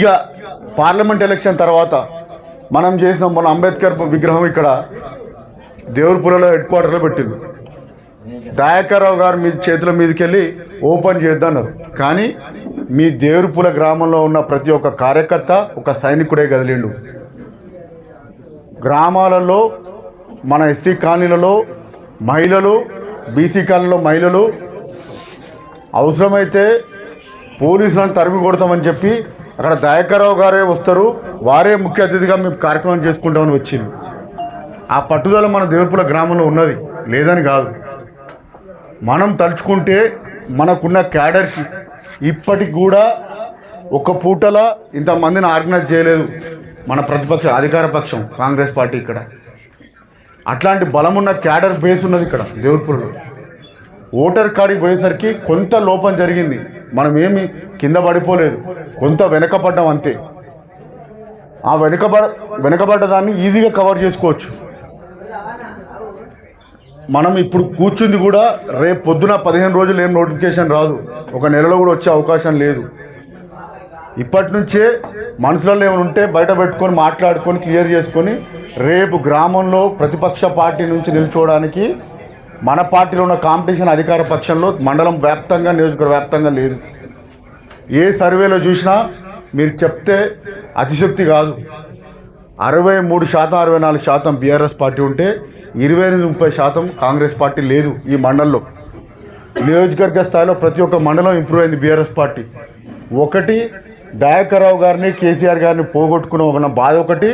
ఇక parliament election తర్వాత మనం చేసిన మన అంబేద్కర్ విగ్రహం ఇక్కడ దేవుర్పులలో హెడ్ క్వార్టర్లో పెట్టింది. దయాకర్రావు గారు మీ చేతుల మీదకి వెళ్ళి ఓపెన్ చేద్దన్నారు. కానీ మీ దేవుర్పుల గ్రామంలో ఉన్న ప్రతి ఒక్క కార్యకర్త ఒక సైనికుడే కదిలిండు. గ్రామాలలో మన ఎస్సీ కాలనీలలో మహిళలు, బీసీ కాలనీలో మహిళలు అవసరమైతే పోలీసులను తరిమి కొడతామని చెప్పి అక్కడ దయాకర్రావు గారే వస్తారు, వారే ముఖ్య అతిథిగా మేము కార్యక్రమం చేసుకుంటామని వచ్చింది. ఆ పట్టుదల మన దేవుర్పుల గ్రామంలో ఉన్నది, లేదని కాదు. మనం తలుచుకుంటే మనకున్న క్యాడర్కి ఇప్పటికి కూడా ఒక పూటల ఇంతమందిని ఆర్గనైజ్ చేయలేదు మన ప్రతిపక్ష అధికార పక్షం కాంగ్రెస్ పార్టీ. ఇక్కడ అట్లాంటి బలమున్న క్యాడర్ బేస్ ఉన్నది ఇక్కడ దేవుర్పులలో. ఓటర్ కాడికి పోయేసరికి కొంత లోపం జరిగింది, మనం ఏమి కింద పడిపోలేదు, కొంత వెనకపడ్డాం అంతే. ఆ వెనకబడ్డ దాన్ని ఈజీగా కవర్ చేసుకోవచ్చు. మనం ఇప్పుడు కూర్చుంది కూడా రేపు పొద్దున 15 రోజులు ఏం నోటిఫికేషన్ రాదు, ఒక నెలలో కూడా వచ్చే అవకాశం లేదు. ఇప్పటి నుంచే మనసులలో ఏమైనా ఉంటే బయట పెట్టుకొని మాట్లాడుకొని క్లియర్ చేసుకొని రేపు గ్రామంలో ప్రతిపక్ష పార్టీ నుంచి నిల్చోవడానికి మన పార్టీలో ఉన్న కాంపిటీషన్ అధికార పక్షంలో మండలం వ్యాప్తంగా నియోజకవర్గ వ్యాప్తంగా లేదు. ఏ సర్వేలో చూసినా మీరు చెప్తే అతిశక్తి కాదు. 63% 64% బీఆర్ఎస్ పార్టీ ఉంటే 28-30% కాంగ్రెస్ పార్టీ లేదు ఈ మండలంలో. నియోజకవర్గ స్థాయిలో ప్రతి ఒక్క మండలం ఇంప్రూవ్ అయింది బీఆర్ఎస్ పార్టీ. ఒకటి దయాకర్రావు గారిని, కేసీఆర్ గారిని పోగొట్టుకున్న ఒక బాధ ఒకటి,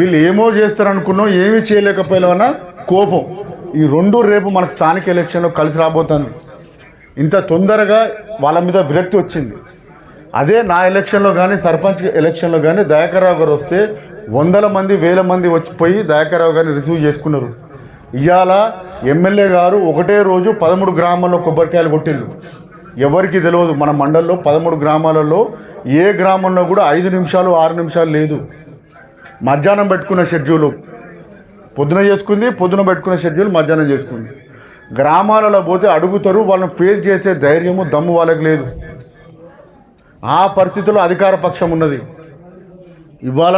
వీళ్ళు ఏమో చేస్తారనుకున్నాం ఏమీ చేయలేకపోయినా కోపం. ఈ రెండు రేపు మన స్థానిక ఎలక్షన్లో కలిసి రాబోతుంది. ఇంత తొందరగా వాళ్ళ మీద విరక్తి వచ్చింది. అదే నా ఎలక్షన్లో కానీ సర్పంచ్ ఎలక్షన్లో కానీ దయాకర్రావు గారు వస్తే 100 మంది 1000 మంది వచ్చిపోయి దయాకర్రావు గారిని రిసీవ్ చేసుకున్నారు. ఇవాళ ఎమ్మెల్యే గారు ఒకటే రోజు 13 గ్రామాల్లో కొబ్బరికాయలు కొట్టిళ్ళు. ఎవరికి తెలియదు మన మండలంలో 13 గ్రామాలలో ఏ గ్రామంలో కూడా 5 నిమిషాలు 6 నిమిషాలు లేదు. మధ్యాహ్నం పెట్టుకున్న షెడ్యూలు పొద్దున చేసుకుంది, పొద్దున పెట్టుకున్న షెడ్యూల్ మధ్యాహ్నం చేసుకుంది. గ్రామాలలో పోతే అడుగుతారు, వాళ్ళని ఫేస్ చేసే ధైర్యము దమ్ము వాళ్ళకి లేదు. ఆ పరిస్థితుల్లో అధికార పక్షం ఉన్నది. ఇవాళ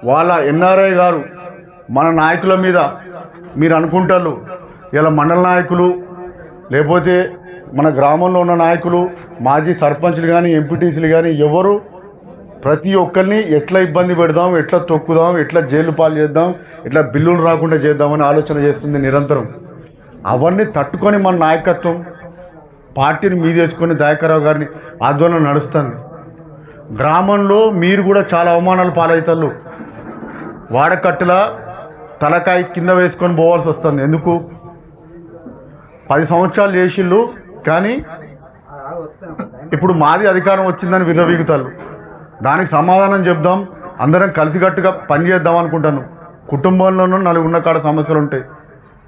వాళ్ళ ఎన్ఆర్ఐ గారు మన నాయకుల మీద మీరు అనుకుంటారు, ఇలా మండల నాయకులు లేకపోతే మన గ్రామంలో ఉన్న నాయకులు, మాజీ సర్పంచ్లు కానీ ఎంపీటీసీలు కానీ ఎవరు ప్రతి ఒక్కరిని ఎట్లా ఇబ్బంది పెడదాం, ఎట్లా తొక్కుదాం, ఎట్లా జైలు పాలు చేద్దాం, ఎట్లా బిల్లులు రాకుండా చేద్దామని ఆలోచన చేస్తుంది నిరంతరం. అవన్నీ తట్టుకొని మన నాయకత్వం పార్టీని మీదేసుకొని దయాకర్రావు గారిని ఆందోళన నడుస్తుంది. గ్రామంలో మీరు కూడా చాలా అవమానాలు పాలవుతారు. వాడకట్టుల తలకాయ కింద వేసుకొని పోవాల్సి వస్తుంది. ఎందుకు 10 సంవత్సరాలు చేసిళ్ళు, కానీ ఇప్పుడు మాది అధికారం వచ్చిందని విర్రవీగుతారు. దానికి సమాధానం చెప్దాం, అందరం కలిసికట్టుగా పనిచేద్దాం అనుకుంటాను. కుటుంబంలోనూ 4 ఉన్న కాడ సమస్యలు ఉంటాయి.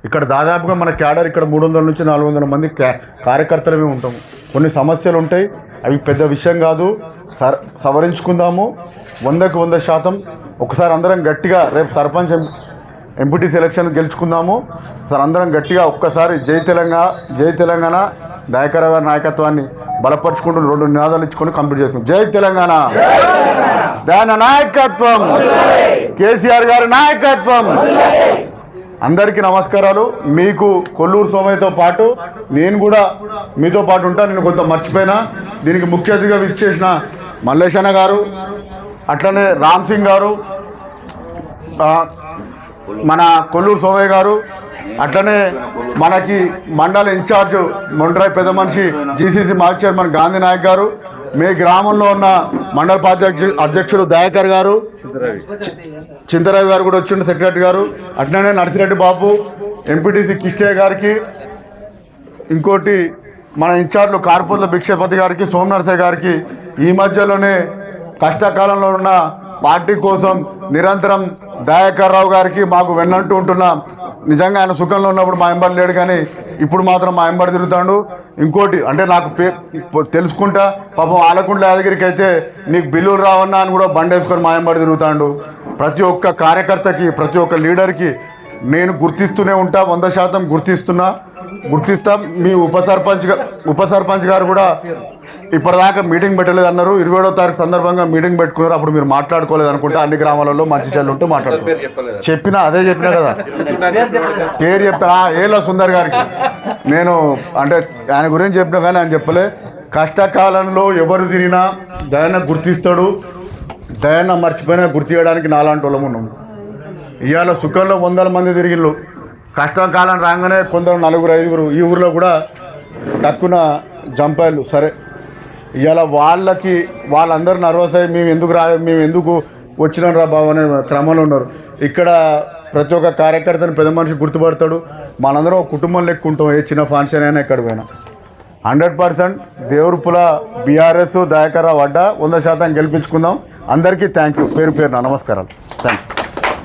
ఇక్కడ దాదాపుగా మన క్యాడర్ ఇక్కడ 300 నుంచి 400 మంది కార్యకర్తలమే ఉంటాము. కొన్ని సమస్యలు ఉంటాయి, అవి పెద్ద విషయం కాదు, సవరించుకుందాము 100కి 100%. ఒకసారి అందరం గట్టిగా రేపు సర్పంచ్ ఎంపీటీసీ ఎలక్షన్ గెలుచుకుందాము. సార్ అందరం గట్టిగా ఒక్కసారి జై తెలంగాణ దయాకర్రావు గారి నాయకత్వాన్ని బలపరుచుకుంటూ 2 నినాదాలు ఇచ్చుకొని కంప్లీట్ చేసుకుంటాం. జై తెలంగాణ, దాని నాయకత్వం, కేసీఆర్ గారి నాయకత్వం. అందరికీ నమస్కారాలు. మీకు కొల్లూరు సోమయ్యతో పాటు నేను కూడా మీతో పాటు ఉంటాను. నేను కొంత మర్చిపోయినా. దీనికి ముఖ్య అతిథిగా విచ్చేసిన మల్లేశన్న గారు, అట్లనే రామ్ సింగ్ గారు, మన కొల్లూరు సోమయ్య గారు, అట్లనే మనకి మండల ఇన్ఛార్జ్ మొండ్రాయి పెద్ద మనిషి జీసీసీ మాజీ చైర్మన్ గాంధీ నాయక్ గారు, మీ గ్రామంలో ఉన్న మండల పార్టీ అధ్యక్షుడు దయాకర్ గారు, చింతరావి గారు కూడా వచ్చిండు, సెక్రటరీ గారు, అట్లనే నర్సిరెడ్డి బాబు, ఎంపీటీసీ కిష్టయ్య గారికి, ఇంకోటి మన ఇన్ఛార్జ్లు కార్పొరేట్ల భిక్షపతి గారికి, సోమనరసయ్య గారికి, ఈ మధ్యలోనే కష్టకాలంలో ఉన్న పార్టీ కోసం నిరంతరం దయాకర్రావు గారికి మాకు వెన్నంటూ ఉంటున్నాం. నిజంగా ఆయన సుఖంలో ఉన్నప్పుడు మా ఎంబడి లేడు, కానీ ఇప్పుడు మాత్రం మా ఎంబడి తిరుగుతాడు. ఇంకోటి అంటే నాకు తెలుసుకుంటా పాపం ఆలకుంట్ల యాదగిరికి అయితే నీకు బిల్లులు రావన్నా అని కూడా బండేసుకొని మా ఎంబడి తిరుగుతాడు. ప్రతి ఒక్క కార్యకర్తకి, ప్రతి ఒక్క లీడర్కి నేను గుర్తిస్తూనే ఉంటా, 100% గుర్తిస్తాం. మీ ఉప సర్పంచ్ గారు కూడా ఇప్పటిదాకా మీటింగ్ పెట్టలేదు అన్నారు. 27వ తారీఖు సందర్భంగా మీటింగ్ పెట్టుకున్నారు. అప్పుడు మీరు మాట్లాడుకోలేదు అనుకుంటే అన్ని గ్రామాలలో మంచి చెల్లు ఉంటూ మాట్లాడుతున్నారు. చెప్పినా కదా పేరు చెప్పినా ఏళ్ళ సుందర్ గారికి నేను అంటే ఆయన గురించి చెప్పినా కానీ ఆయన చెప్పలే. కష్టకాలంలో ఎవరు తిరిగినా దయన గుర్తిస్తాడు, దయన మర్చిపోయినా గుర్తు చేయడానికి నాలాంటి వాళ్ళం ఉన్నాము. ఇవాళ సుఖంలో 100 మంది తిరిగిళ్ళు, కష్టకాలం రాగానే కొందరు 4-5 ఈ ఊరిలో కూడా తక్కువ జంపాయిలు. సరే ఇవాళ వాళ్ళందరూ నర్వస్ అయ్యి మేము ఎందుకు వచ్చినాం రా బాబు అనే క్రమంలో ఉన్నారు. ఇక్కడ ప్రతి ఒక్క కార్యకర్తను పెద్ద మనిషి గుర్తుపడతాడు. మనందరం ఒక కుటుంబం లెక్క ఉంటాం. ఏ చిన్న ఫంక్షన్ అయినా ఎక్కడ పోయినా 100% దేవురుపుల బీఆర్ఎస్ దయాకర్రావు అడ్డా 100% గెలిపించుకుందాం. అందరికీ థ్యాంక్ యూ, పేరు పేరున నమస్కారాలు. Thank you.